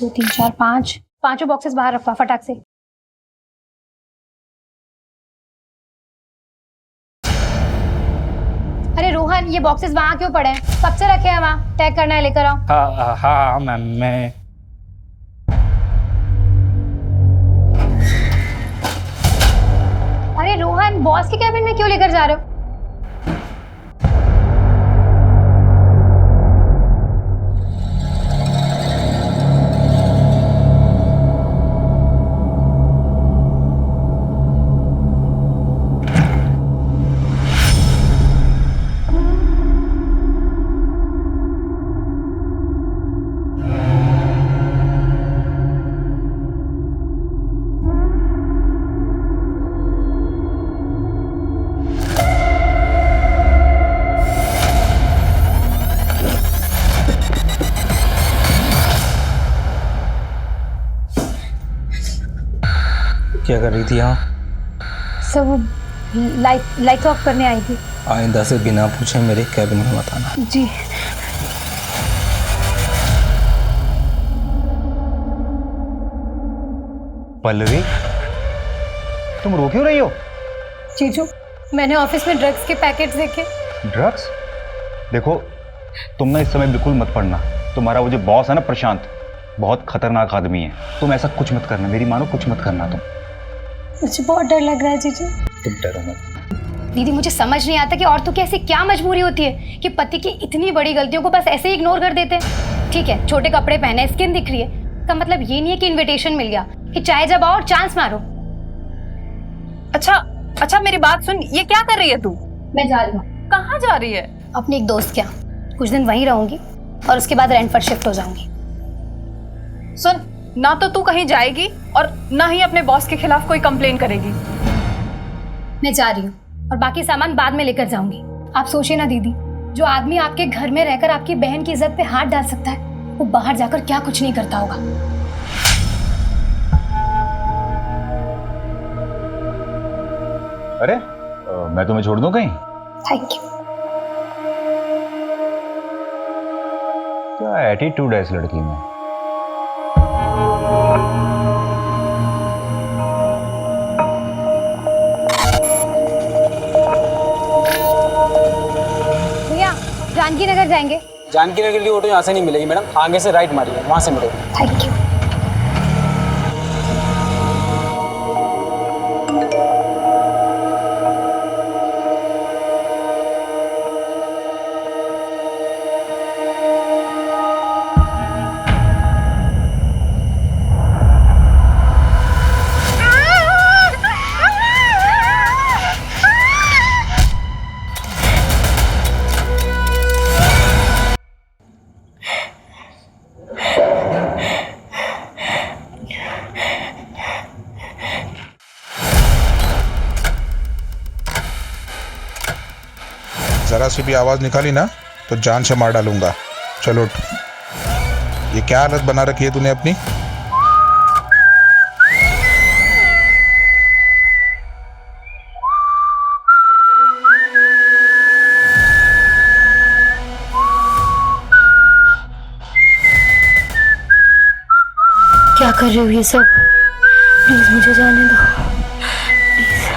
2 3 4 5 पांचों बॉक्सेस बाहर रखवा फटाक से। अरे रोहन, ये बॉक्सेस वहां क्यों पड़े हैं? कब से रखे हैं वहां? टैग करना है, लेकर आओ। हाँ हाँ मैम, मैं अरे रोहन, बॉस के कैबिन में क्यों लेकर जा रहे हो? क्या कर रही थी यहाँ? सब वो लाइट ऑफ करने आई थी। आइंदा से बिना पूछे मेरे कैबिन में मत आना। जी। पल्लवी, तुम रो क्यों रही हो? जीजू, मैंने ऑफिस में ड्रग्स के पैकेट्स देखे। ड्रग्स? देखो, तुम ना इस समय बिल्कुल मत पढ़ना। तुम्हारा वो जो बॉस है ना प्रशांत, बहुत खतरनाक आदमी है। तुम ऐसा कुछ मत करना, मेरी मानो, कुछ मत करना तुम। मुझे बहुत डर लग रहा है जीजू। तुम डरो मत। दीदी, मुझे समझ नहीं आता कि औरतों की ऐसी क्या मजबूरी होती है कि पति की इतनी बड़ी गलतियों को बस ऐसे ही इग्नोर कर देते हैं। ठीक है, छोटे कपड़े पहने, स्किन दिख रही है, इसका मतलब ये नहीं है कि इनविटेशन मिल गया कि चाहे जब आओ और चांस मारो। अच्छा मेरी बात सुन, ये क्या कर रही है तू? मैं जा रही हूँ। कहाँ जा रही है? अपने एक दोस्त के यहाँ कुछ दिन वहीं रहूंगी और उसके बाद रेंट पर शिफ्ट हो जाऊंगी। सुन, ना तो तू कहीं जाएगी और ना ही अपने बॉस के खिलाफ कोई कंप्लेन करेगी। मैं जा रही हूँ और बाकी सामान बाद में लेकर जाऊंगी। आप सोचिए ना दीदी, जो आदमी आपके घर में रहकर आपकी बहन की इज्जत पे हाथ डाल सकता है, वो बाहर जाकर क्या कुछ नहीं करता होगा। अरे मैं तुम्हें छोड़ दूं कहीं? Thank you. क्या एटीट्यूड है इस लड़की में। भैया, जानकी नगर जाएंगे? जानकी नगर की ऑटो यहाँ से नहीं मिलेगी मैडम, आगे से राइट मारिए, वहाँ से मिलेगी। Thank you. जरा सी भी आवाज निकाली ना तो जान से मार डालूंगा। चलो उठ। ये क्या हालत बना रखी है तूने अपनी? क्या कर रहे हो ये सब? प्लीज मुझे जाने दो, प्लीज।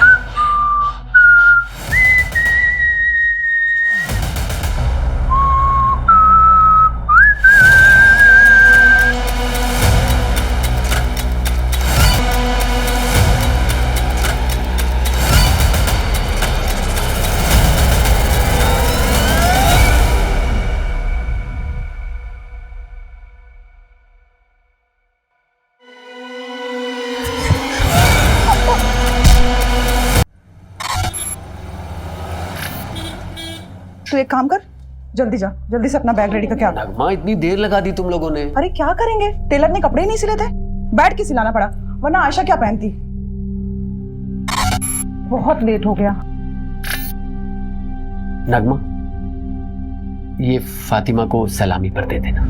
तू एक काम कर, जल्दी जा, जल्दी से अपना बैग रेडी करके आ। नगमा, इतनी देर लगा दी तुम लोगों ने। अरे क्या करेंगे, टेलर ने कपड़े ही नहीं सिले थे, बैठ के सिलाना पड़ा, वरना आशा क्या पहनती। बहुत लेट हो गया। नगमा, ये फातिमा को सलामी पर दे देना।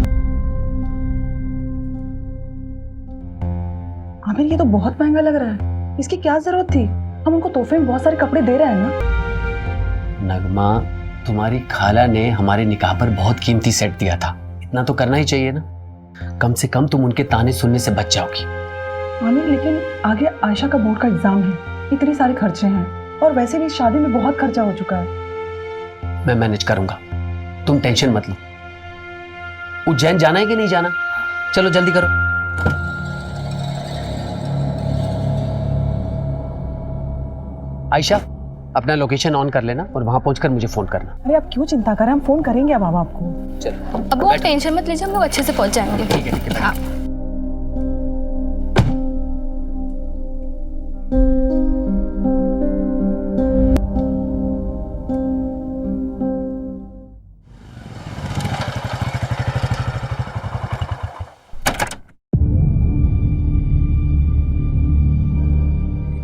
आमिर, ये तो बहुत महंगा लग रहा है, इसकी क्या जरूरत थी? हम उनको तोहफे में बहुत सारे कपड़े दे रहे हैं ना। नगमा, तुम्हारी खाला ने हमारे निकाह पर बहुत कीमती सेट दिया था, इतना तो करना ही चाहिए ना। कम से कम तुम उनके ताने सुनने से बच जाओगी। आमिर लेकिन आगे आयशा का बोर्ड का एग्जाम है, इतने सारे खर्चे हैं और वैसे भी शादी में बहुत खर्चा हो चुका है। मैं मैनेज करूंगा, तुम टेंशन मत लो। उज्जैन जाना है कि नहीं जाना? चलो जल्दी करो। आयशा, अपना लोकेशन ऑन कर लेना और वहां पहुंचकर मुझे फोन करना। अरे आप क्यों चिंता करें, हम फोन करेंगे अब हम आपको। चलो अब वो टेंशन मत लीजिए, हम लोग अच्छे से पहुंच जाएंगे। ठीक है। हाँ।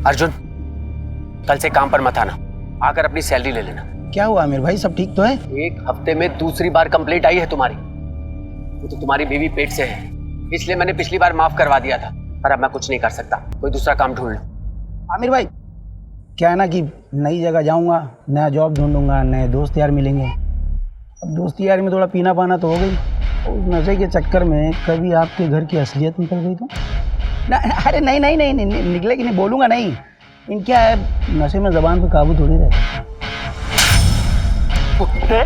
अर्जुन, कल से काम पर मत आना, आकर अपनी सैलरी ले लेना। क्या हुआ आमिर भाई, सब ठीक तो है? एक हफ्ते में दूसरी बार कंप्लेंट आई है तुम्हारी। वो तो तुम्हारी बीवी पेट से है, इसलिए मैंने पिछली बार माफ करवा दिया था, पर अब मैं कुछ नहीं कर सकता। कोई दूसरा काम ढूंढ लो। आमिर भाई क्या है ना कि नई जगह जाऊंगा, नया जॉब ढूंढूंगा, नए दोस्त यार मिलेंगे। अब दोस्ती यार में थोड़ा पीना पाना तो हो गई, उस नशे के चक्कर में कभी आपके घर की असलियत निकल गई तो ना। अरे नहीं निकलेगी नहीं, बोलूँगा नहीं। इन क्या है, नशे में ज़बान पे काबू थोड़ी रहता। कुत्ते,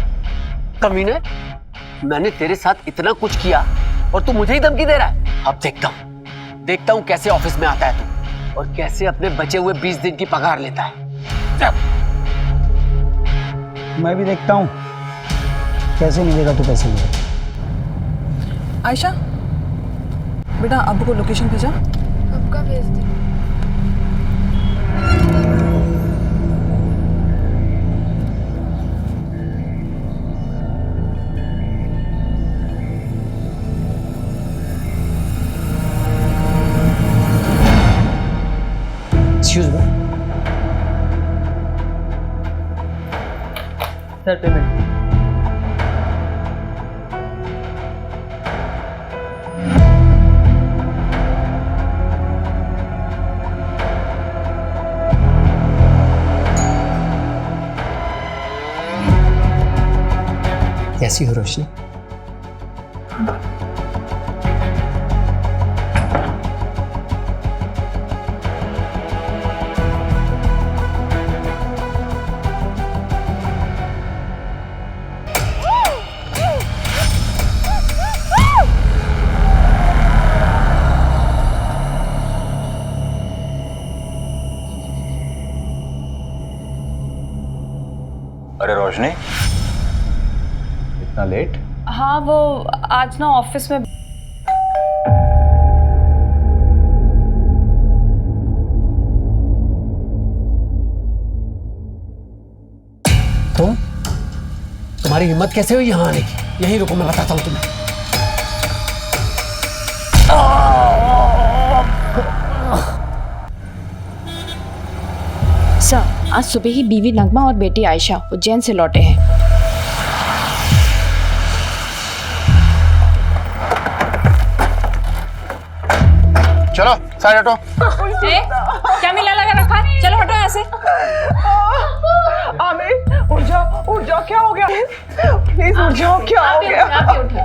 कमीने, मैंने तेरे साथ इतना कुछ किया और तू मुझे ही धमकी दे रहा है। अब देखता हूँ कैसे ऑफिस में आता है तू और कैसे अपने बचे हुए 20 दिन की पगार लेता है। मैं भी देखता हूँ कैसे मिलेगा तो पैसे मिलेगा। आयशा बेटा, अब्बू को लोकेशन भेजा? कब का भेज दे? Excuse me sir, payment. कैसी हो रोशनी? अरे रोशनी, इतना लेट? हाँ, वो आज ना ऑफिस में तुम्हारी हिम्मत कैसे हुई यहाँ आने की? यहीं रुको, मैं बताता हूँ तुम्हें। सर, आज सुबह ही बीवी नगमा और बेटी आयशा उज्जैन से लौटे हैं। चलो साइड हटो। क्या मिला लगा रखा? चलो हटो यहाँ से। आमिर उठ जाओ, क्या हो गया? प्लीज उठ जाओ, क्या हो गया? आप ही उठिए।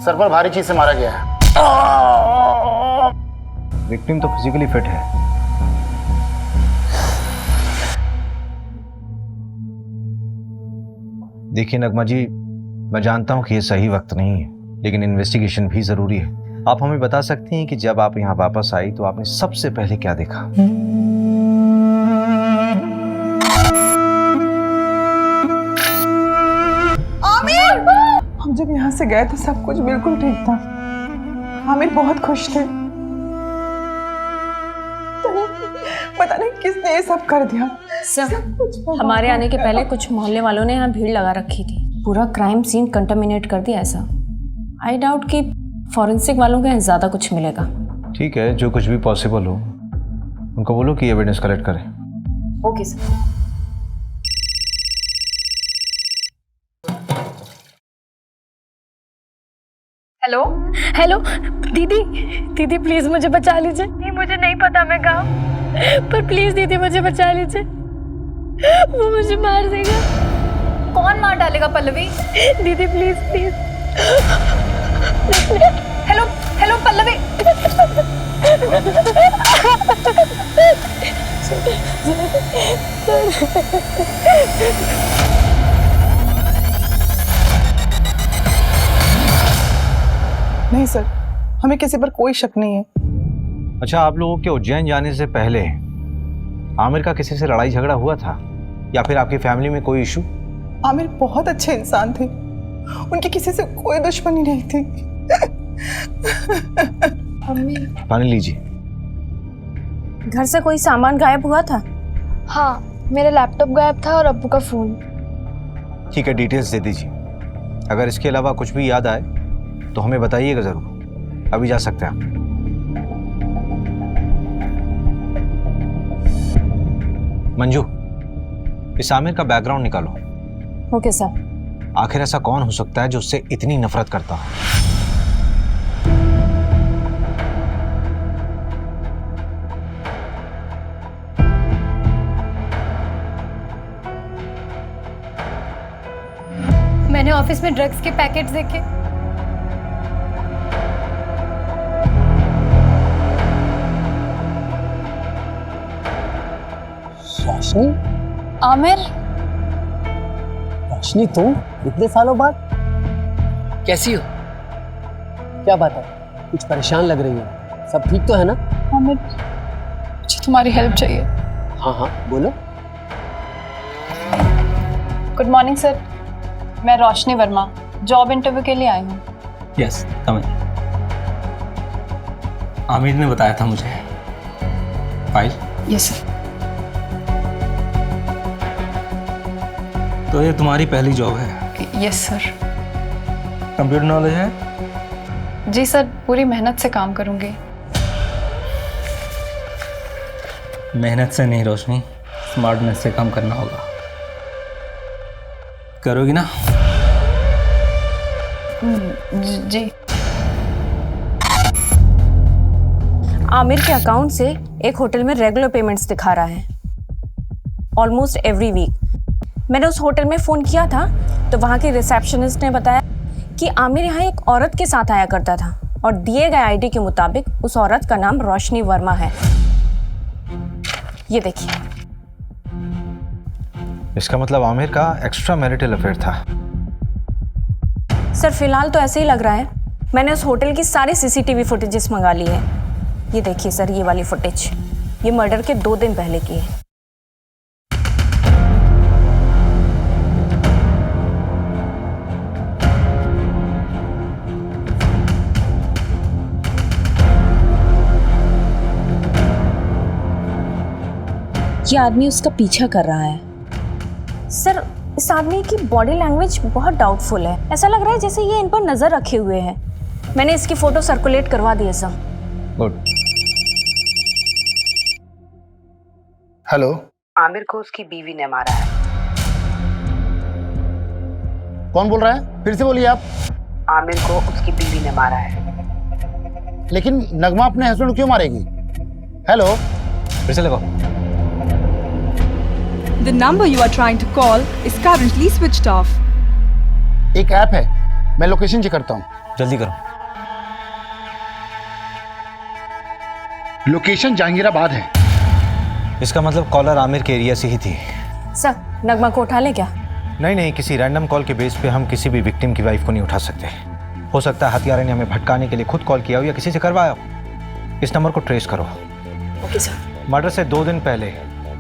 सर पर भारी चीज से मारा गया है। विक्टिम तो फिजिकली फिट है। देखिए नगमा जी, मैं जानता हूं कि ये सही वक्त नहीं है, लेकिन इन्वेस्टिगेशन भी जरूरी है। आप हमें बता सकती हैं कि जब आप यहाँ वापस आई तो आपने सबसे पहले क्या देखा? आमिर, हम जब यहाँ से गए थे सब कुछ बिल्कुल ठीक था। आमिर बहुत खुश थे। पता नहीं किसने ये सब कर दिया। सर, हमारे आने के पहले कुछ मोहल्ले वालों ने यहाँ भीड़ लगा रखी थी, पूरा क्राइम सीन कंटामिनेट कर दिया। ऐसा आई डाउट कि फॉरेंसिक वालों के यहाँ ज़्यादा कुछ मिलेगा। ठीक है, जो कुछ भी पॉसिबल हो उनको बोलो कि एविडेंस कलेक्ट करें। Okay sir. हेलो दीदी प्लीज मुझे बचा लीजिए। नहीं, मुझे नहीं पता मैं कहाँ। पर प्लीज दीदी मुझे बचा लीजिए, वो मुझे मार देगा। कौन मार डालेगा पल्लवी? दीदी please please. Hello hello Pallavi. नहीं सर, हमें किसी पर कोई शक नहीं है। अच्छा, आप लोगों के उज्जैन जाने से पहले आमिर का किसी से लड़ाई झगड़ा हुआ था या फिर आपकी फैमिली में कोई इशू? आमिर बहुत अच्छे इंसान थे, उनकी किसी से कोई दुश्मनी नहीं थी। पानी लीजिए। घर से कोई सामान गायब हुआ था? हाँ, मेरा लैपटॉप गायब था और अब्बू का फोन। ठीक है, डिटेल्स दे दीजिए। अगर इसके अलावा कुछ भी याद आए तो हमें बताइएगा जरूर। अभी जा सकते हैं आप। मंजू, इस आमिर का बैकग्राउंड निकालो। Okay sir. आखिर ऐसा कौन हो सकता है जो उससे इतनी नफरत करता हो? मैंने ऑफिस में ड्रग्स के पैकेट्स देखे। रोशनी? आमिर, रोशनी तुम इतने सालों बाद? कैसी हो? क्या बात है, कुछ परेशान लग रही हो? सब ठीक तो है ना? आमिर, मुझे तुम्हारी हेल्प चाहिए। हाँ हाँ बोलो। गुड मॉर्निंग सर, मैं रोशनी वर्मा जॉब इंटरव्यू के लिए आई हूँ। यस, कम इन। आमिर ने बताया था मुझे। फाइल? Yes sir. तो ये तुम्हारी पहली जॉब है? Yes sir. कंप्यूटर नॉलेज है? जी सर, पूरी मेहनत से काम करूँगी। मेहनत से नहीं रोशनी, स्मार्टनेस से काम करना होगा। करोगी ना? जी। आमिर के अकाउंट से एक होटल में रेगुलर पेमेंट्स दिखा रहा है, ऑलमोस्ट एवरी वीक। मैंने उस होटल में फ़ोन किया था तो वहाँ के रिसेप्शनिस्ट ने बताया कि आमिर यहाँ एक औरत के साथ आया करता था और दिए गए आईडी के मुताबिक उस औरत का नाम रोशनी वर्मा है। ये देखिए। इसका मतलब आमिर का एक्स्ट्रा मैरिटल अफेयर था। सर फिलहाल तो ऐसे ही लग रहा है। मैंने उस होटल की सारी सीसीटीवी फुटेजेस मंगा ली है। ये देखिए सर, ये वाली फुटेज, ये मर्डर के 2 दिन पहले की है। ये आदमी उसका पीछा कर रहा है। सर, इस आदमी की बॉडी लैंग्वेज बहुत डाउटफुल है। ऐसा लग रहा है जैसे ये इन पर नजर रखे हुए है। मैंने इसकी फोटो सर्कुलेट करवा दी है सर। गुड। हेलो? आमिर को उसकी बीवी ने मारा है। कौन बोल रहा है? फिर से बोलिए आप। आमिर को उसकी बीवी ने मारा है। लेकिन नगमा अपने हस्बैंड को क्यों मारेगी? हेलो? फिर से लगाओ। The number you are trying to call is currently switched off. एक ऐप है, मैं लोकेशन चेक करता हूँ। जल्दी करो। लोकेशन जहांगीराबाद है। इसका मतलब कॉलर आमिर के एरिया से ही थी। सर, नगमा को उठा ले क्या? नहीं, किसी रैंडम कॉल के बेस पे हम किसी भी विक्टिम की वाइफ को नहीं उठा सकते। हो सकता है हत्यारे ने हमें भटकाने के लिए खुद कॉल किया हो या किसी से करवाया हो। इस नंबर को ट्रेस करो। Okay sir. मर्डर से 2 दिन पहले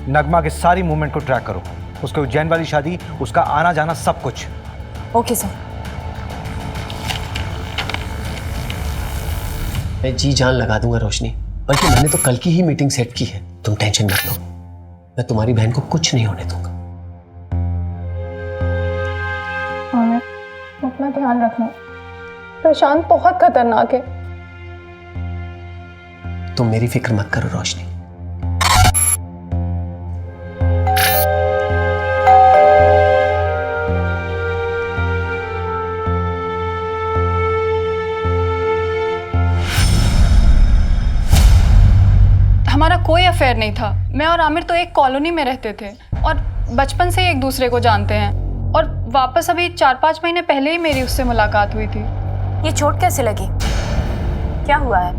नगमा की सारी मूवमेंट को ट्रैक करो। उसके उज्जैन वाली शादी, उसका आना जाना, सब कुछ। Okay sir. मैं जी जान लगा दूंगा रोशनी, बल्कि मैंने तो कल की ही मीटिंग सेट की है। तुम टेंशन मत लो, मैं तुम्हारी बहन को कुछ नहीं होने दूंगा। आमिर, अपना ध्यान रखना, प्रशांत बहुत खतरनाक है। तुम मेरी फिक्र मत करो रोशनी। हमारा कोई अफेयर नहीं था। मैं और आमिर तो एक कॉलोनी में रहते थे और बचपन से ही एक दूसरे को जानते हैं। और वापस अभी 4-5 महीने पहले ही मेरी उससे मुलाकात हुई थी। ये चोट कैसे लगी? क्या हुआ है?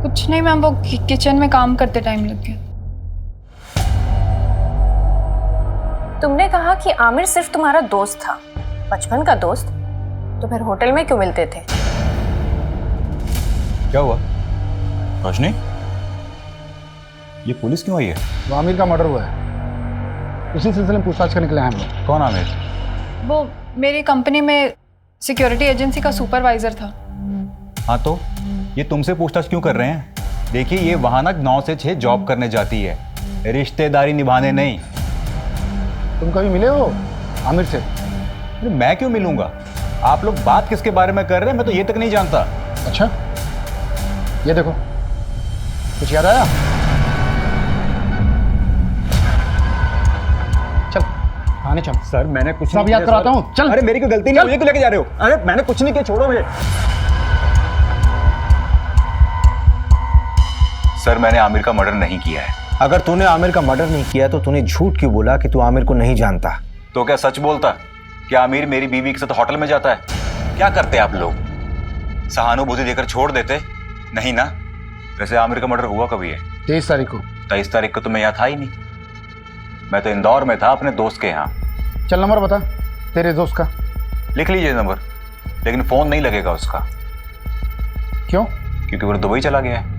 कुछ नहीं मैम, वो किचन में काम करते टाइम लग गया। तुमने कहा कि आमिर सिर्फ तुम्हारा दोस्त था, बचपन का दोस्त, तो फिर होटल में क्यों मिलते थे? क्या हुआ रोशनी? ये पुलिस क्यों आई है? तो आमिर का मर्डर हुआ है, उसी सिलसिले में पूछताछ करने के लिए आए हम लोग। कौन आमिर? वो मेरी कंपनी में सिक्योरिटी एजेंसी का सुपरवाइजर था। हाँ तो ये तुमसे पूछताछ क्यों कर रहे हैं? देखिए ये वहाँ ना 9 से 6 जॉब करने जाती है, रिश्तेदारी निभाने नहीं। तुम कभी मिले हो आमिर से? अरे मैं क्यों मिलूंगा? आप लोग बात किसके बारे में कर रहे हैं मैं तो ये तक नहीं जानता। अच्छा, ये देखो, कुछ याद आया? चल आने चल। सर मैंने कुछ सब याद कराता हूँ, चल। अरे मेरी कोई गलती नहीं, मुझे क्यों लेके जा रहे हो? अरे मैंने कुछ नहीं किया, छोड़ो मुझे। सर मैंने आमिर का मर्डर नहीं किया है। अगर तूने आमिर का मर्डर नहीं किया तो तूने झूठ क्यों बोला कि तू आमिर को नहीं जानता? तो क्या सच बोलता? क्या आमिर मेरी बीवी के साथ होटल में जाता है? क्या करते आप लोग? सहानुभूति देकर छोड़ देते? नहीं ना। वैसे आमिर का मर्डर हुआ कभी है? 23 तारीख को। 23 तारीख को तो मैं यहाँ था ही नहीं, मैं तो इंदौर में था अपने दोस्त के यहाँ। चल नंबर बता तेरे दोस्त का। लिख लीजिए नंबर, लेकिन फोन नहीं लगेगा उसका। क्यों? क्योंकि वो दुबई चला गया है।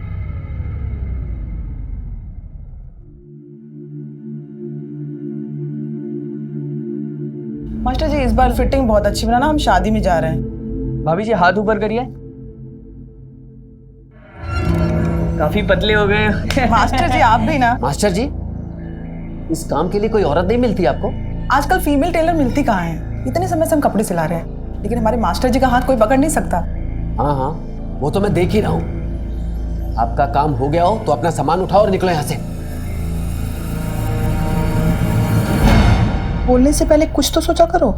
मास्टर जी इस बार फिटिंग बहुत अच्छी बनाना, हम शादी में जा रहे हैं। भाभी जी हाथ ऊपर करिए, काफी पतले हो गए। मास्टर जी आप भी ना। मास्टर जी, इस काम के लिए कोई औरत नहीं मिलती आपको? आजकल फीमेल टेलर मिलती कहाँ है? इतने समय से हम कपड़े सिला रहे हैं, लेकिन हमारे मास्टर जी का हाथ कोई पकड़ नहीं सकता। हाँ हाँ, वो तो मैं देख ही रहा हूँ। आपका काम हो गया हो तो अपना सामान उठाओ और निकलो यहाँ से। बोलने से पहले कुछ तो सोचा करो।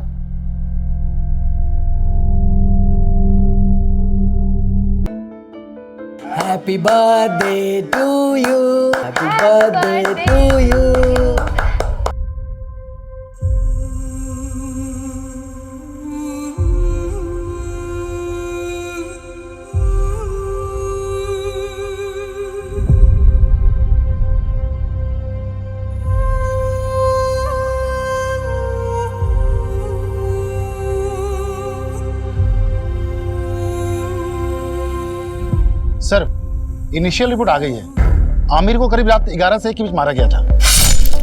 Happy birthday to you, happy birthday to you. Sir initial report आ गई है। आमिर को करीब रात 11 से 1 के बीच मारा गया था।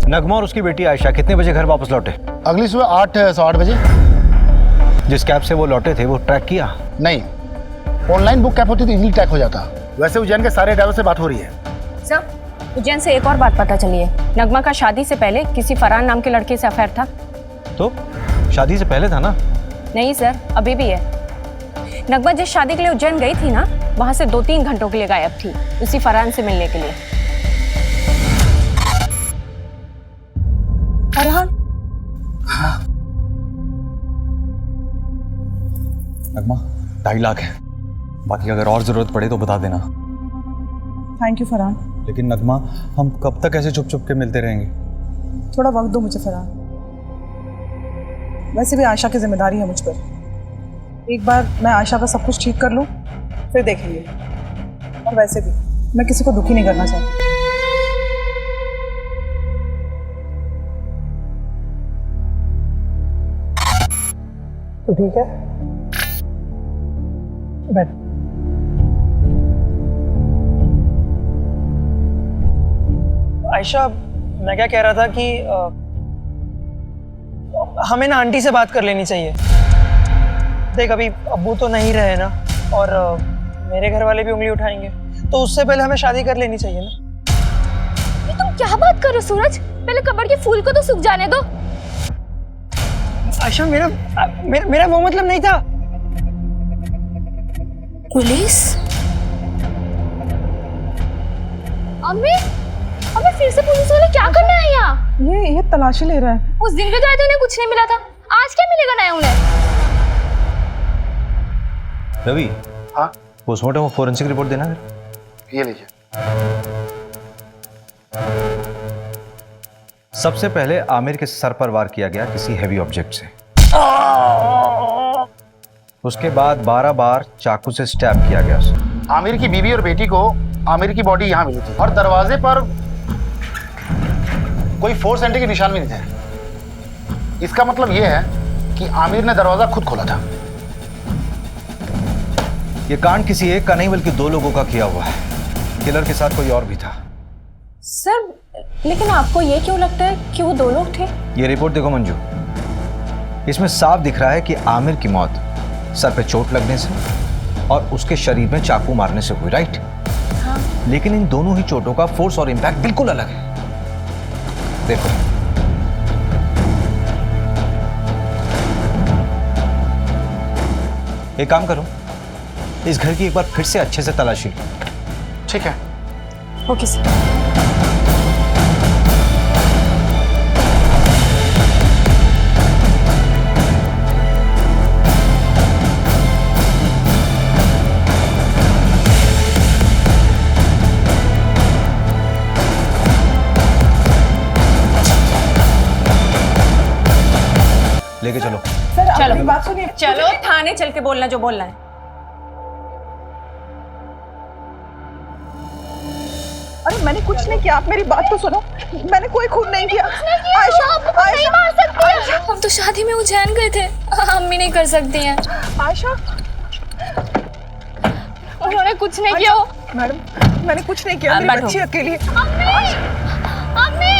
नगमा और उसकी बेटी आयशा कितने बजे घर वापस लौटे? अगली सुबह 8-8:15 बजे। जिस कैब से वो लौटे थे वो ट्रैक किया? नहीं, ऑनलाइन बुक कैब होती तो इजीली ट्रैक हो जाता। वैसे उज्जैन के सारे ड्राइवर से बात हो रही है। सर, उज्जैन से एक और बात पता चली है। नगमा का शादी से पहले किसी फरहान नाम के लड़के से अफेयर था। तो शादी से पहले था ना? नहीं सर, अभी भी है। नगमा जिस शादी के लिए उज्जैन गई थी ना, वहां से 2-3 घंटों के लिए गायब थी, उसी फरहान से मिलने के लिए। फरहान? नगमा 2.5 लाख है, बाकी अगर और जरूरत पड़े तो बता देना। Thank you Farhan. लेकिन नगमा हम कब तक ऐसे छुप छुप के मिलते रहेंगे? थोड़ा वक्त दो मुझे फरहान। वैसे भी आयशा की जिम्मेदारी है मुझ पर। एक बार मैं आयशा का सब कुछ ठीक कर लूं, फिर देखेंगे। और वैसे भी मैं किसी को दुखी नहीं करना चाहती। तो ठीक है, बैठ। आयशा, मैं क्या कह रहा था कि हमें ना आंटी से बात कर लेनी चाहिए। देख अभी अब्बू तो नहीं रहे ना, और मेरे घर वाले भी उंगली उठाएंगे, तो उससे पहले हमें शादी कर लेनी चाहिए ना। ये तुम क्या बात कर रहे हो सूरज? पहले कब्र के फूल को तो सूख जाने दो। आयशा मेरा वो मतलब नहीं था। पुलिस? अम्मी फिर से पुलिस वाले क्या करने आए यहाँ? ये तलाशी ले रहा है। उस दिन भी गए थे, उन्हें कुछ नहीं मिला था, आज क्या मिलेगा नया उन्हें? रवि, हाँ पोस्टमार्टम और फोरेंसिक रिपोर्ट देना। ये लीजिए। सबसे पहले आमिर के सर पर वार किया गया किसी हैवी ऑब्जेक्ट से। उसके बाद 12 बार चाकू से स्टैब किया गया उसे। आमिर की बीवी और बेटी को आमिर की बॉडी यहाँ मिली थी और दरवाजे पर कोई फोर्स एंट्री के निशान भी नहीं थे। इसका मतलब यह है कि आमिर ने दरवाजा खुद खोला था। यह कांड किसी एक का नहीं बल्कि 2 लोगों का किया हुआ है। किलर के साथ कोई और भी था। सर, लेकिन आपको ये क्यों लगता है कि वो 2 लोग थे? ये रिपोर्ट देखो मंजू, इसमें साफ दिख रहा है कि आमिर की मौत सर पे चोट लगने से और उसके शरीर में चाकू मारने से हुई, राइट? हाँ। लेकिन इन दोनों ही चोटों का फोर्स और इंपैक्ट बिल्कुल अलग है। देखो, एक काम करो, इस घर की एक बार फिर से अच्छे से तलाशी लो। ठीक है। Okay sir. लेके चलो। सर चलो बात सुनिए। चलो थाने चल के बोलना जो बोलना है। अरे मैंने कुछ नहीं किया, आप मेरी बात तो सुनो। मैंने कोई खून नहीं किया। आयशा, नहीं मार सकती है। हम तो शादी में उज्जैन गए थे, अम्मी नहीं कर सकती हैं। आयशा, उन्होंने कुछ नहीं किया। मैडम मैंने कुछ नहीं किया, मेरी बच्ची अकेली है। अम्मी,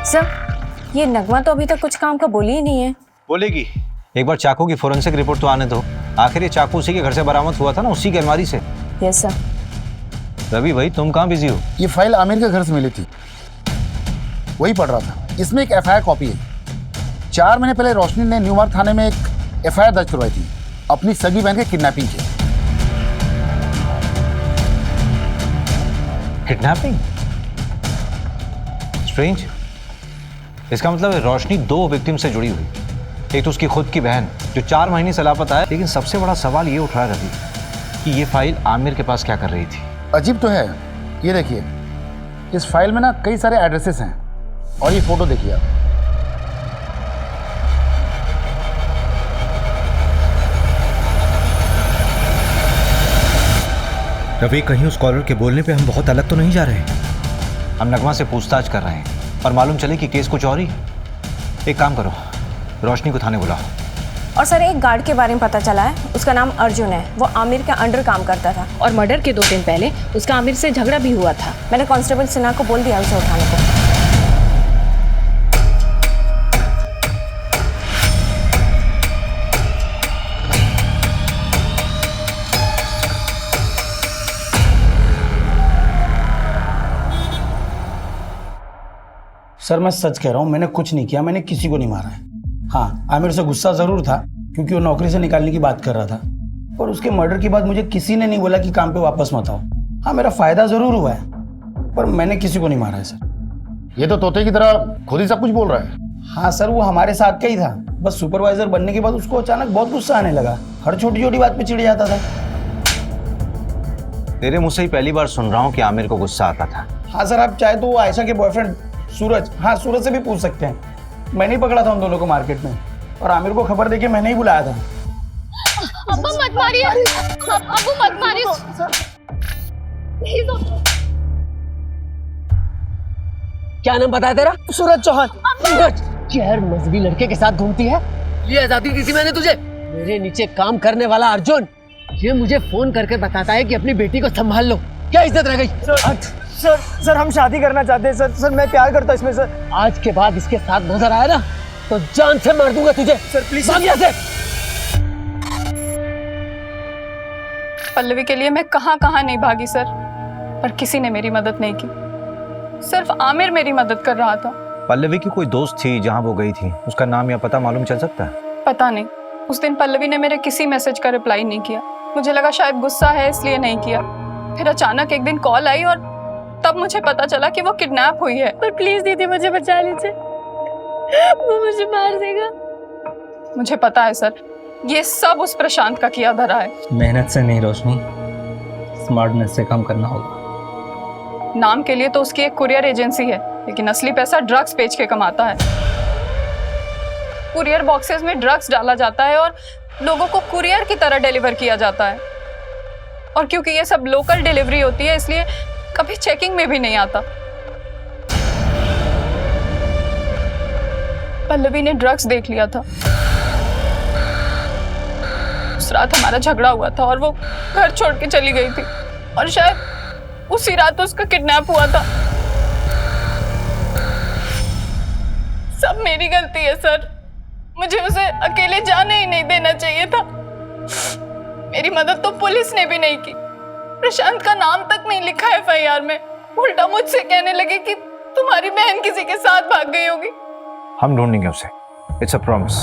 सर, ये नगमा तो अभी तक कुछ काम का बोली ही नहीं है। बोलेगी। एक बार चाकू की फोरेंसिक रिपोर्ट तो आने दो। आखिर ये चाकू उसी के घर से बरामद हुआ था ना, उसी की अलमारी से। Yes sir. रवि भाई, तुम कहाँ बिजी हो? ये फाइल आमिर के घर से मिली थी, वही पढ़ रहा था। इसमें एक एफआईआर कॉपी है। 4 महीने पहले रोशनी ने न्यू मार्ग थाने में एक एफआईआर दर्ज करवाई थी अपनी सगी बहन के किडनैपिंग की। किडनैपिंग? स्ट्रेंज। इसका मतलब है रोशनी 2 विक्टिम से जुड़ी हुई। एक तो उसकी खुद की बहन जो 4 महीने से लापता है। लेकिन सबसे बड़ा सवाल ये उठ रहा है रवि कि ये फाइल आमिर के पास क्या कर रही थी। अजीब तो है। ये देखिए, इस फाइल में ना कई सारे एड्रेसेस हैं और ये फोटो देखिए आप। रवि, कहीं उस कॉलर के बोलने पे हम बहुत अलग तो नहीं जा रहे? हम नगमा से पूछताछ कर रहे हैं और मालूम चले कि केस कुछ और ही। एक काम करो, रोशनी को थाने बुलाओ। और सर, एक गार्ड के बारे में पता चला है, उसका नाम अर्जुन है। वो आमिर के अंडर काम करता था और मर्डर के 2 दिन पहले उसका आमिर से झगड़ा भी हुआ था। मैंने कांस्टेबल सिन्हा को बोल दिया उसे उठाने को। सर मैं सच कह रहा हूँ, मैंने कुछ नहीं किया, मैंने किसी को नहीं मारा है। हाँ, आमिर से गुस्सा ज़रूर था क्योंकि वो नौकरी से निकालने की बात कर रहा था, पर उसके मर्डर के बाद मुझे किसी ने नहीं बोला कि काम पे वापस मत आओ। हाँ, मेरा फ़ायदा ज़रूर हुआ है, पर मैंने किसी को नहीं मारा है सर। ये तो तोते की तरह खुद ही सब कुछ बोल रहा है। हाँ सर, वो हमारे साथ का ही था। बस सुपरवाइजर बनने के बाद उसको अचानक बहुत गुस्सा आने लगा। हर छोटी छोटी बात पे चिढ़ जाता था। तेरे मुँह से ही पहली बार सुन रहा हूँ कि आमिर को गुस्सा आता था। हाँ सर, आप चाहे तो आयशा के बॉयफ्रेंड सूरज, हाँ सूरज से भी पूछ सकते हैं। मैंने ही पकड़ा था उन दोनों को मार्केट में और आमिर को खबर देके मैंने ही बुलाया था। अब्बू मत मारिए, अब्बू मत मारिए। क्या नाम बताया तेरा? सूरज चौहान। सूरज, गैर मजहबी लड़के के साथ घूमती है? ये आजादी दी थी मैंने तुझे। मेरे नीचे काम करने वाला अर्जुन ये मुझे फोन करके बताता है कि अपनी बेटी को संभाल लो। क्या इज्जत रह गई? सर हम शादी करना चाहते हैं सर। मैं प्यार करता हूँ इसमें सर। आज के बाद इसके साथ नजर आया ना तो जान से मार दूंगा तुझे। सर प्लीज भाग यहाँ से। पल्लवी के लिए मैं कहाँ कहाँ नहीं भागी सर, पर किसी ने मेरी मदद नहीं की। सिर्फ आमिर मेरी मदद कर रहा था। पल्लवी की कोई दोस्त थी जहाँ वो गई थी, उसका नाम या पता मालूम चल सकता है? पता नहीं, उस दिन पल्लवी ने मेरे किसी मैसेज का रिप्लाई नहीं किया। मुझे लगा शायद गुस्सा है इसलिए नहीं किया। फिर अचानक एक दिन कॉल आई और तब मुझे पता चला कि वो किडनैप हुई है। पर प्लीज दीदी मुझे बचा लीजिए, वो मुझे मार देगा। मुझे पता है सर, ये सब उस प्रशांत का किया धरा है। मेहनत से नहीं रोशनी, स्मार्टनेस से काम करना होगा। नाम के लिए तो उसकी एक कुरियर एजेंसी है, लेकिन असली पैसा ड्रग्स बेच के कमाता है। कुरियर बॉक्सेस में ड्रग्स डाला जाता है और लोगों को कुरियर की तरह डिलीवर किया जाता है। और क्योंकि ये सब लोकल डिलीवरी होती है, इसलिए कभी चेकिंग में भी नहीं आता। पल्लवी ने ड्रग्स देख लिया था। उस रात हमारा झगड़ा हुआ था और वो घर छोड़ के चली गई थी, और शायद उसी रात उसका किडनैप हुआ था। सब मेरी गलती है सर, मुझे उसे अकेले जाने ही नहीं देना चाहिए था। मेरी मदद तो पुलिस ने भी नहीं की। प्रशांत का नाम तक नहीं लिखा एफआईआर में। उल्टा मुझसे कहने लगे कि तुम्हारी बहन किसी के साथ भाग गई होगी। हम ढूंढेंगे उसे, इट्स अ प्रॉमिस।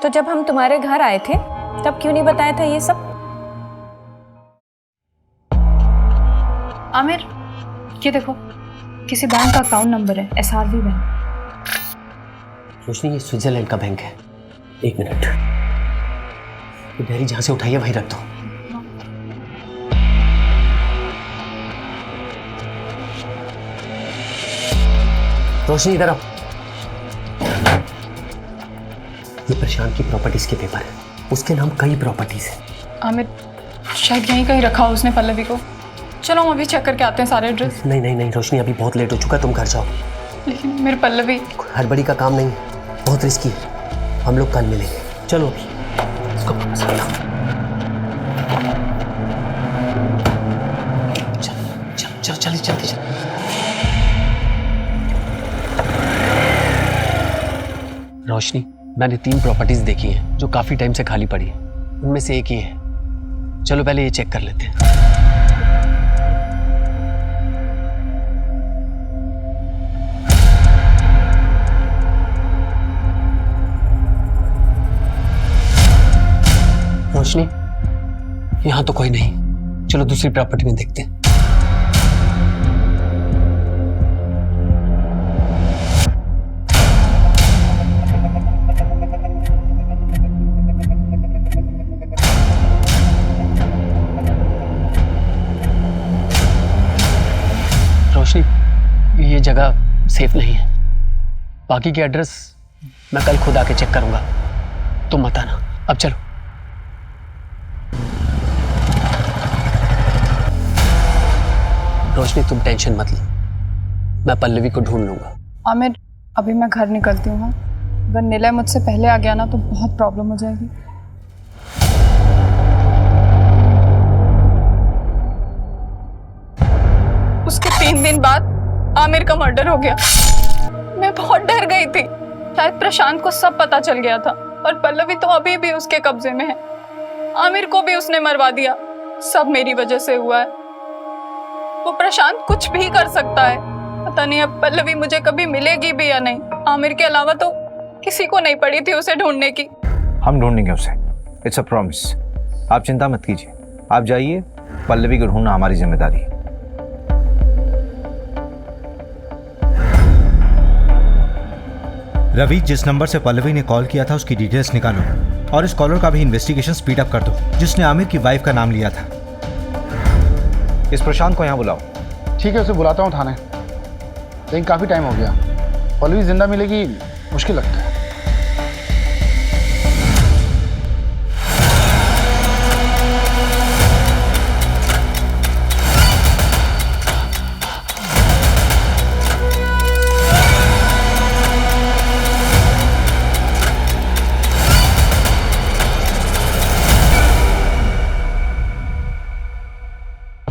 तो जब हम तुम्हारे घर आए थे तब क्यों नहीं बताया था ये सब? आमिर, ये देखो, किसी बैंक का अकाउंट नंबर है, SRV बैंक। रोशनी, ये स्विट्जरलैंड का बैंक है। एक मिनट, ये डायरी जहां से उठाई है वहीं रख दो। रोशनी इधर आओ। ये प्रशांत की प्रॉपर्टीज के पेपर है, उसके नाम कई प्रॉपर्टीज है। आमिर, शायद यहीं कहीं रखा हो उसने पल्लवी को। चलो हम अभी चेक करके आते हैं सारे एड्रेस। नहीं नहीं नहीं रोशनी, अभी बहुत लेट हो चुका है, तुम घर जाओ। लेकिन मेरे पल्लवी, हड़बड़ी का काम नहीं है, बहुत रिस्की है। हम लोग कल मिलेंगे। चलो अभी इसको वापस रखो। चलो चलो चलो जल्दी चलो। रोशनी, मैंने 3 प्रॉपर्टीज देखी हैं जो काफी टाइम से खाली पड़ी है। उनमें से एक ही है। चलो पहले ये चेक कर लेते हैं। रोशनी, यहां तो कोई नहीं। चलो दूसरी प्रॉपर्टी में देखते हैं। रोशनी, ये जगह सेफ नहीं है। बाकी के एड्रेस मैं कल खुद आके चेक करूंगा, तुम मत आना। अब चलो। रोशनी, तुम टेंशन मत लो, मैं पल्लवी को ढूंढ लूंगा। आमिर, अभी मैं घर निकलती हूँ। अगर निलय मुझसे पहले आ गया ना तो बहुत प्रॉब्लम हो जाएगी। उसके 3 दिन बाद आमिर का मर्डर हो गया। मैं बहुत डर गई थी। शायद प्रशांत को सब पता चल गया था, और पल्लवी तो अभी भी उसके कब्जे में है। आमिर को भी उसने मरवा दिया। सब मेरी वजह से हुआ है। वो प्रशांत कुछ भी कर सकता है। पता नहीं अब पल्लवी मुझे कभी मिलेगी भी या नहीं। आमिर के अलावा तो किसी को नहीं पड़ी थी उसे ढूंढने की। हम ढूंढेंगे उसे, इट्स अ प्रॉमिस। आप चिंता मत कीजिए, आप जाइए, पल्लवी को ढूंढना हमारी जिम्मेदारी है। रवि, जिस नंबर से पल्लवी ने कॉल किया था उसकी डिटेल्स निकालो, और इस कॉलर का भी इन्वेस्टिगेशन स्पीड अप कर दो जिसने आमिर की वाइफ का नाम लिया था। इस प्रशांत को यहाँ बुलाओ। ठीक है, उसे बुलाता हूँ थाने। लेकिन काफ़ी टाइम हो गया, पल्लवी जिंदा मिलेगी मुश्किल लगता है।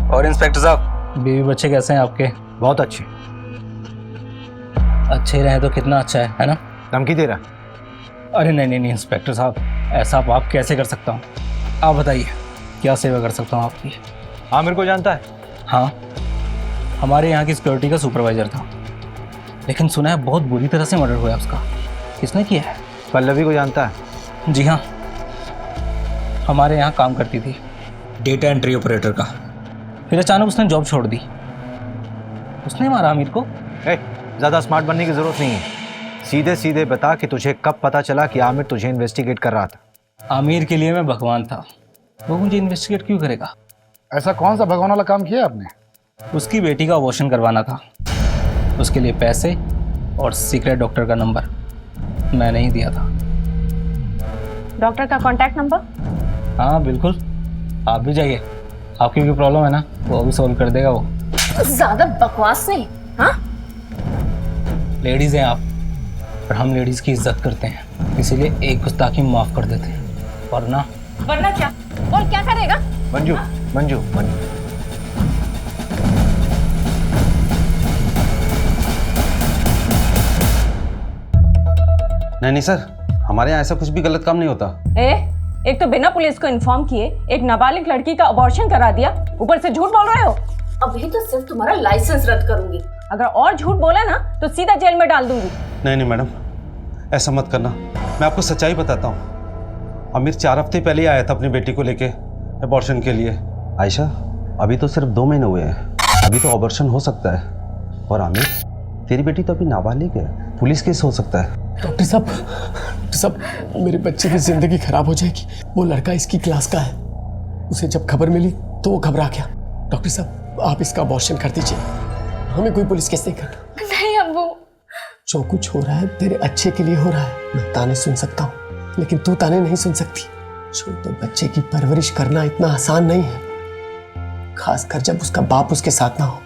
और इंस्पेक्टर साहब, बीवी बच्चे कैसे हैं आपके? बहुत अच्छे। अच्छे रहे तो कितना अच्छा है ना? धमकी दे रहा? अरे नहीं नहीं नहीं इंस्पेक्टर साहब, ऐसा आप कैसे कर सकता हूँ? आप बताइए क्या सेवा कर सकता हूँ आपकी? आमिर को जानता है? हाँ, हमारे यहाँ की सिक्योरिटी का सुपरवाइजर था, लेकिन सुना है बहुत बुरी तरह से मर्डर हुआ है उसका। किसने किया है? पल्लवी को जानता है? जी हाँ, हमारे यहाँ काम करती थी डेटा एंट्री ऑपरेटर का। फिर अचानक उसने जॉब छोड़ दी। उसने मारा आमिर को। ज़्यादा स्मार्ट बनने की ज़रूरत नहीं है। सीधे सीधे बता कि तुझे कब पता चला कि आमिर तुझे इन्वेस्टिगेट कर रहा था। आमिर के लिए मैं भगवान था, वो मुझे इन्वेस्टिगेट क्यों करेगा? ऐसा कौन सा भगवान वाला काम किया आपने? उसकी बेटी का अबॉर्शन करवाना था, उसके लिए पैसे और सीक्रेट डॉक्टर का नंबर मैंने ही दिया था। डॉक्टर का कॉन्टैक्ट नंबर? हाँ बिल्कुल, आप भी जाइए, आपकी भी प्रॉब्लम है ना, वो भी सॉल्व कर देगा वो। ज्यादा बकवास नहीं। हाँ, लेडीज़ हैं आप, और हम लेडीज़ की इज्जत करते हैं, इसीलिए एक गुस्ताखी माफ़ कर देते हैं, वरना क्या? और क्या करेगा? मंजू मंजू मंजू, नहीं सर, हमारे यहाँ ऐसा कुछ भी गलत काम नहीं होता। एक तो बिना पुलिस को इन्फॉर्म किए एक नाबालिग लड़की का अबॉर्शन करा दिया, ऊपर से झूठ बोल रहे हो। अभी तो सिर्फ तुम्हारा लाइसेंस रद्द करूंगी, अगर और झूठ बोला ना तो सीधा जेल में डाल दूंगी। नहीं मैडम, ऐसा मत करना, मैं आपको सच्चाई बताता हूँ। आमिर 4 हफ्ते पहले ही आया था अपनी बेटी को लेके अबॉर्शन के लिए। आयशा, अभी तो सिर्फ 2 महीने हुए हैं, अभी तो अबॉर्शन हो सकता है। और आमिर, तेरी बेटी तो अभी नाबालिग है, पुलिस केस हो सकता है। डॉक्टर साहब, मेरे बच्चे की जिंदगी खराब हो जाएगी। वो लड़का इसकी क्लास का है, उसे जब खबर मिली तो वो घबरा गया। डॉक्टर साहब, आप इसका अबॉर्शन कर दीजिए, हमें कोई पुलिस केस नहीं करना। नहीं अब्बू, जो कुछ हो रहा है तेरे अच्छे के लिए हो रहा है। मैं ताने सुन सकता हूँ, लेकिन तू ताने नहीं सुन सकती। छोटे बच्चे की परवरिश करना इतना आसान नहीं है, खासकर जब उसका बाप उसके साथ ना हो।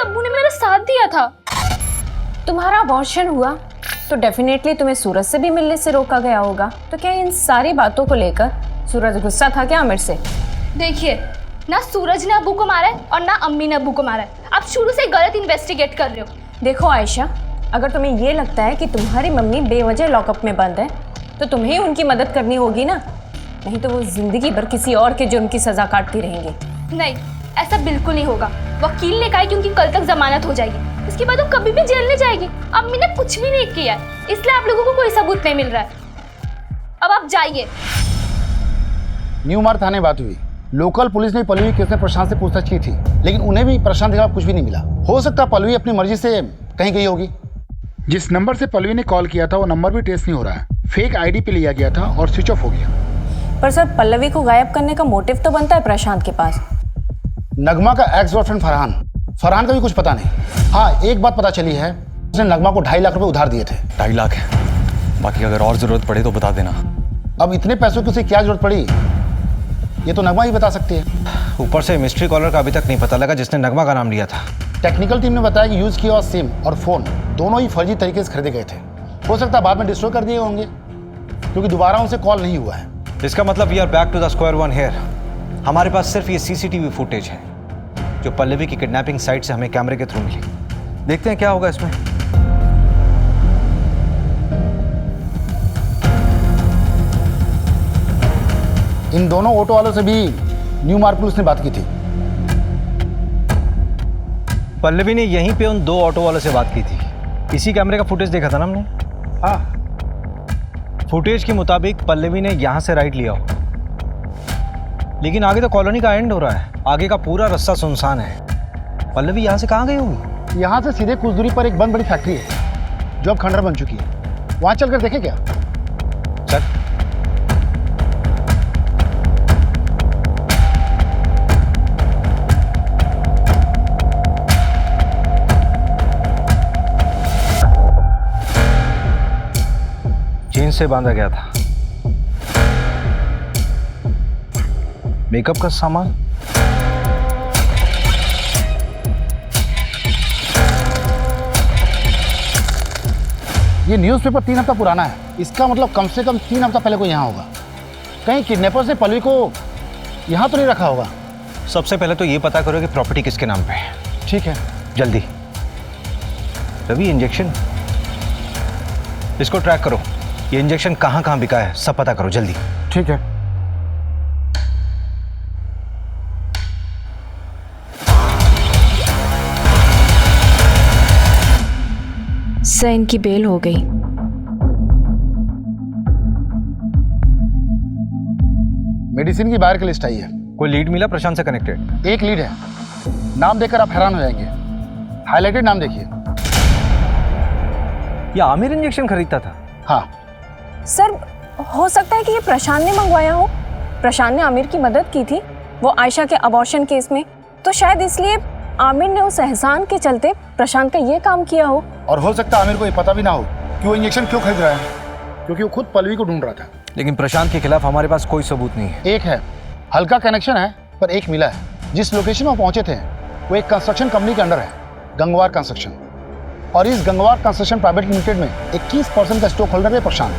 अब्बू ने मेरा साथ दिया था। तुम्हारा अबॉर्शन हुआ तो डेफिनेटली तुम्हें सूरज से भी मिलने से रोका गया होगा, तो क्या इन सारी बातों को लेकर सूरज गुस्सा था क्या आमिर से? देखिए, ना सूरज ने अब्बू को मारा है और ना अम्मी ने अब्बू को मारा है। आप शुरू से गलत इन्वेस्टिगेट कर रहे हो। देखो आयशा, अगर तुम्हें ये लगता है कि तुम्हारी मम्मी बेवजह लॉकअप में बंद है तो तुम्हें उनकी मदद करनी होगी ना, नहीं तो वो जिंदगी भर किसी और के जुर्म की सजा काटती रहेंगी। नहीं, ऐसा बिल्कुल नहीं होगा। वकील ने कहा है कि उनकी कल तक जमानत हो जाएगी, इसके बाद वो कभी भी जेल नहीं जाएगी। अम्मी ने कुछ भी नहीं किया है, इसलिए आप लोगों को कोई सबूत नहीं मिल रहा है। अब आप जाइए। न्यू मार्ग थाने बात हुई, लोकल पुलिस ने पल्लवी केस में प्रशांत से पूछताछ की थी, लेकिन उन्हें भी प्रशांत के खिलाफ कुछ भी नहीं मिला। हो सकता पल्लवी अपनी मर्जी से कहीं गई होगी। जिस नंबर से पल्लवी ने कॉल किया था वो नंबर भी ट्रेस नहीं हो रहा है, फेक आईडी पे लिया गया था और स्विच ऑफ हो गया। पर सर, पल्लवी को गायब करने का मोटिव तो बनता है प्रशांत के पास। नगमा का एक्स बॉयफ्रेंड फरहान का भी कुछ पता नहीं। हाँ, एक बात पता चली है, उसने नगमा को 2.5 लाख रुपए उधार दिए थे। 2.5 लाख है, बाकी अगर और जरूरत पड़े तो बता देना। अब इतने पैसों की उसे क्या जरूरत पड़ी, ये तो नगमा ही बता सकती है। ऊपर से मिस्ट्री कॉलर का अभी तक नहीं पता लगा जिसने नगमा का नाम लिया था। टेक्निकल टीम ने बताया कि यूज किया हुआ सिम और फोन दोनों ही फर्जी तरीके से खरीदे गए थे। हो सकता है बाद में डिस्ट्रॉय कर दिए होंगे, क्योंकि दोबारा उनसे कॉल नहीं हुआ है। इसका मतलब we are back to the square one here. हमारे पास सिर्फ ये सीसीटीवी फुटेज है जो पल्लवी की किडनैपिंग साइट से हमें कैमरे के थ्रू मिली। देखते हैं क्या होगा इसमें। इन दोनों ऑटो वालों से भी न्यू मार्ग पुलिस ने बात की थी। पल्लवी ने यहीं पे उन 2 ऑटो वालों से बात की थी। इसी कैमरे का फुटेज देखा था ना हमने। हाँ, फुटेज के मुताबिक पल्लवी ने यहाँ से राइट लिया हो, लेकिन आगे तो कॉलोनी का एंड हो रहा है, आगे का पूरा रास्ता सुनसान है। पल्लवी यहाँ से कहाँ गई होगी? यहाँ से सीधे कुछ दूरी पर एक बहुत बड़ी फैक्ट्री है जो अब खंडर बन चुकी है, वहाँ चलकर देखें क्या? चल। चेन से बांधा गया था। मेकअप का सामान, ये न्यूज़पेपर 3 हफ्ता पुराना है, इसका मतलब कम से कम 3 हफ्ता पहले कोई यहाँ होगा। कहीं किडनैपर्स ने पल्लवी को यहाँ तो नहीं रखा होगा। सबसे पहले तो ये पता करो कि प्रॉपर्टी किसके नाम पे है। ठीक है, जल्दी। रवि, इंजेक्शन, इसको ट्रैक करो। ये इंजेक्शन कहाँ कहाँ बिका है सब पता करो जल्दी। ठीक है। सर, इनकी बेल हो गई। मेडिसिन की बाहर की लिस्ट आई है। कोई लीड मिला प्रशांत से कनेक्टेड? एक लीड है, नाम देखकर आप हैरान हो जाएंगे। हाईलाइटेड नाम देखिए। ये आमिर इंजेक्शन खरीदता था? हाँ। सर, हो सकता है कि ये प्रशांत ने मंगवाया हो। प्रशांत ने आमिर की मदद की थी वो आयशा के अबॉर्शन केस में, तो शायद इसलिए आमिर ने उस एहसान के चलते प्रशांत का ये काम किया हो। और हो सकता है आमिर को ये पता भी ना हो कि वो इंजेक्शन क्यों खरीद रहा है, क्योंकि वो खुद पल्लवी को ढूंढ रहा था। लेकिन प्रशांत के खिलाफ हमारे पास कोई सबूत नहीं है। एक है, हल्का कनेक्शन है, पर एक मिला है। जिस लोकेशन में पहुंचे थे वो एक कंस्ट्रक्शन कंपनी के अंडर है, गंगवार कंस्ट्रक्शन। और इस गंगवार कंस्ट्रक्शन प्राइवेट लिमिटेड में 21% का स्टॉक होल्डर है प्रशांत।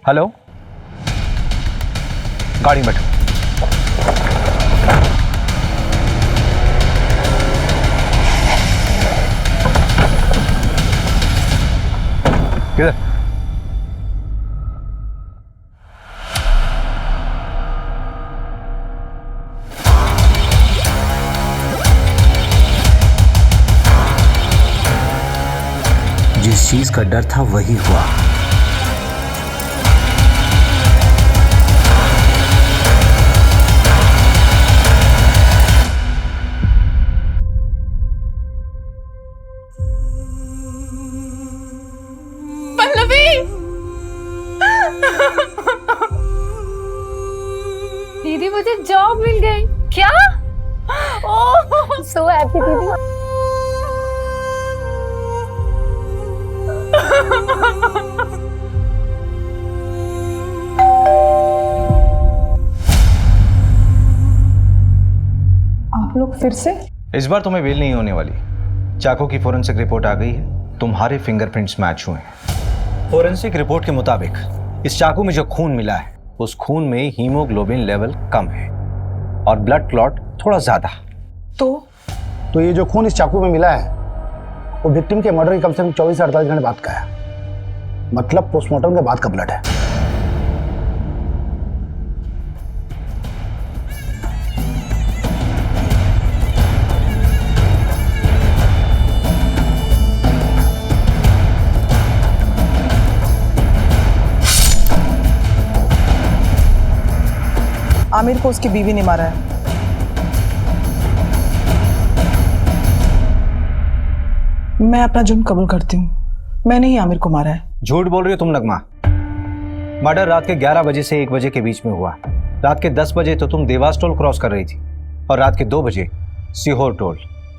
हेलो, गाड़ी में बैठो। किधर? जिस चीज का डर था वही हुआ। दीदी मुझे जॉब मिल गई। क्या? ओह सो हैप्पी दीदी। आप लोग फिर से? इस बार तुम्हें बेल नहीं होने वाली। चाकू की फोरेंसिक रिपोर्ट आ गई है, तुम्हारे फिंगरप्रिंट्स मैच हुए हैं। फोरेंसिक रिपोर्ट के मुताबिक इस चाकू में जो खून मिला है उस खून में हीमोग्लोबिन लेवल कम है और ब्लड क्लॉट थोड़ा ज्यादा। तो ये जो खून इस चाकू में मिला है वो विक्टिम के मर्डर के कम से कम 24 से 48 घंटे बाद का है, मतलब पोस्टमार्टम के बाद का ब्लड है। आमिर को उसकी बीवी ने मारा है। मैं अपना जुर्म कबूल करती हूँ, मैंने ही आमिर को मारा है। झूठ बोल रही हो तुम नगमा। मर्डर रात के 11 बजे से 1 बजे के बीच में हुआ। रात के 10 बजे तो तुम देवास टोल क्रॉस कर रही थी और रात के 2 बजे सीहोर टोल।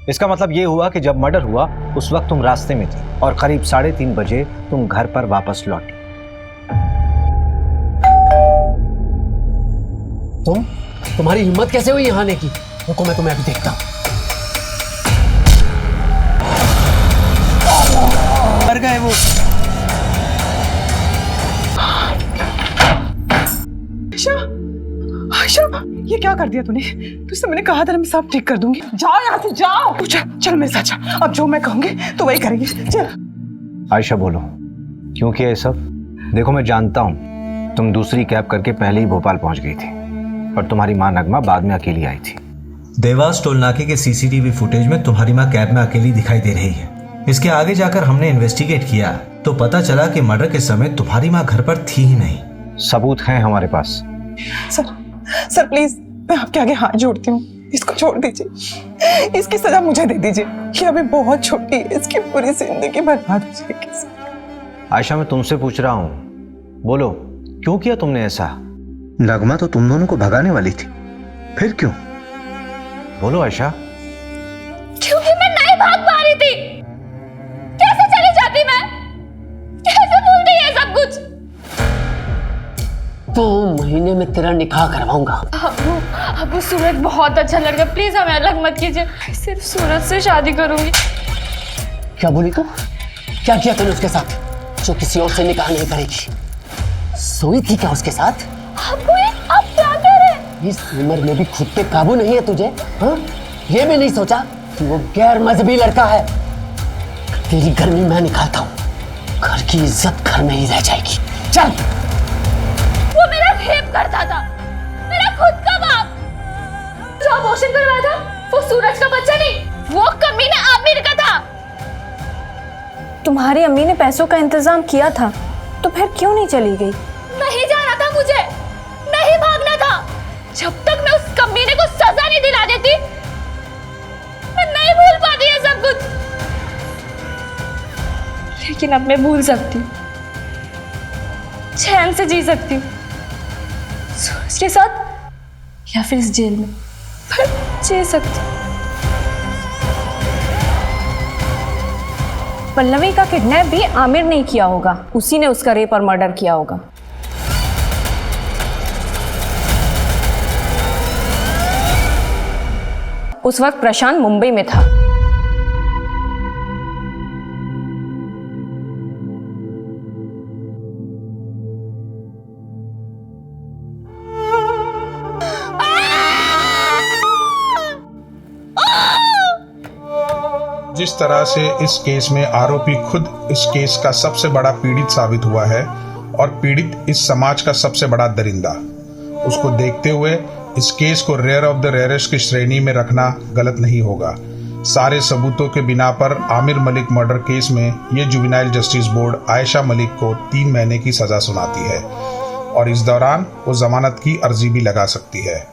इसका मतलब ये हुआ कि जब मर्डर हुआ उस वक्त तुम रास्ते में थी और करीब 3:30 बजे तुम घर पर वापस लौटी। तुम्हारी हिम्मत कैसे हुई यहाँ आने की? रुको मैं तुम्हें अभी देखता हूँ। मर गए वो। आयशा, आयशा, ये क्या कर दिया तूने? तुझसे मैंने कहा था ना मैं सब ठीक कर दूंगी। जाओ यहाँ से, जाओ। तू चल मेरे साथ चल। अब जो मैं कहूंगी तो वही करेंगे। चल। आयशा बोलो, क्यों किया ये सब? देखो मैं जानता हूँ तुम दूसरी कैब करके पहले ही भोपाल पहुंच गई थी और तुम्हारी माँ नगमा बाद में अकेली आई थी। देवास टोल नाके के सीसीटीवी फुटेज में तुम्हारी माँ कैब में अकेली दिखाई दे रही है। इसके आगे जाकर हमने इन्वेस्टिगेट किया तो पता चला कि मर्डर के समय तुम्हारी माँ घर पर थी ही नहीं। सबूत हैं हमारे पास। सर प्लीज, मैं आपके आगे हाथ जोड़ती हूँ, इसको छोड़ दीजिए। इसकी सजा मुझे दे दीजिए। ये अभी बहुत छोटी है, इसकी पूरी जिंदगी बर्बाद हो जाएगी। आयशा मैं तुमसे पूछ रहा हूँ, बोलो क्यों किया तुमने ऐसा? नगमा तो तुम दोनों को भगाने वाली थी, फिर क्यों? बोलो आयशा। क्योंकि मैं नहीं भाग पा रही थी। कैसे चली जाती मैं? कैसे भूल गई ये सब कुछ? 2 महीने में तेरा निकाह करवाऊंगा। अबू सूरज बहुत अच्छा लड़का, प्लीज हमें अलग मत कीजिए। सिर्फ सूरज से शादी करूंगी। क्या बोली तू? क्या किया तूने उसके साथ जो किसी और से निकाह नहीं करेगी? सोई थी क्या उसके साथ? आप क्या कह रहे हैं? इस उम्र में भी खुद पे काबू नहीं है तुझे? हाँ? ये भी नहीं सोचा कि वो गैर मजहबी लड़का है? तेरी गर्मी मैं निकालता हूँ, घर की इज्जत घर में ही रह जाएगी। चल। वो मेरा रेप करता था, मेरा खुद का बाप। जो अबॉर्शन करवाया था वो सूरज का बच्चा नहीं, वो कमीना आमिर का था। तुम्हारी अम्मी ने पैसों का इंतजाम किया था तो फिर क्यों नहीं चली गई? नहीं जाना था मुझे, नहीं भागना था। जब तक मैं उस कमीने को सजा नहीं दिला देती मैं नहीं भूल पाती सब कुछ, लेकिन अब मैं भूल सकती हूँ, चैन से जी सकती हूँ सूरज के साथ या फिर इस जेल में, पर जी सकती हूँ। पल्लवी का किडनैप भी आमिर ने किया होगा, उसी ने उसका रेप और मर्डर किया होगा। उस वक्त प्रशांत मुंबई में था। जिस तरह से इस केस में आरोपी खुद इस केस का सबसे बड़ा पीड़ित साबित हुआ है और पीड़ित इस समाज का सबसे बड़ा दरिंदा, उसको देखते हुए इस केस को रेयर ऑफ द रेयरेस्ट की श्रेणी में रखना गलत नहीं होगा। सारे सबूतों के बिना पर आमिर मलिक मर्डर केस में ये juvenile justice board Ayesha Malik को 3 महीने की सजा सुनाती है और इस दौरान वो जमानत की अर्जी भी लगा सकती है।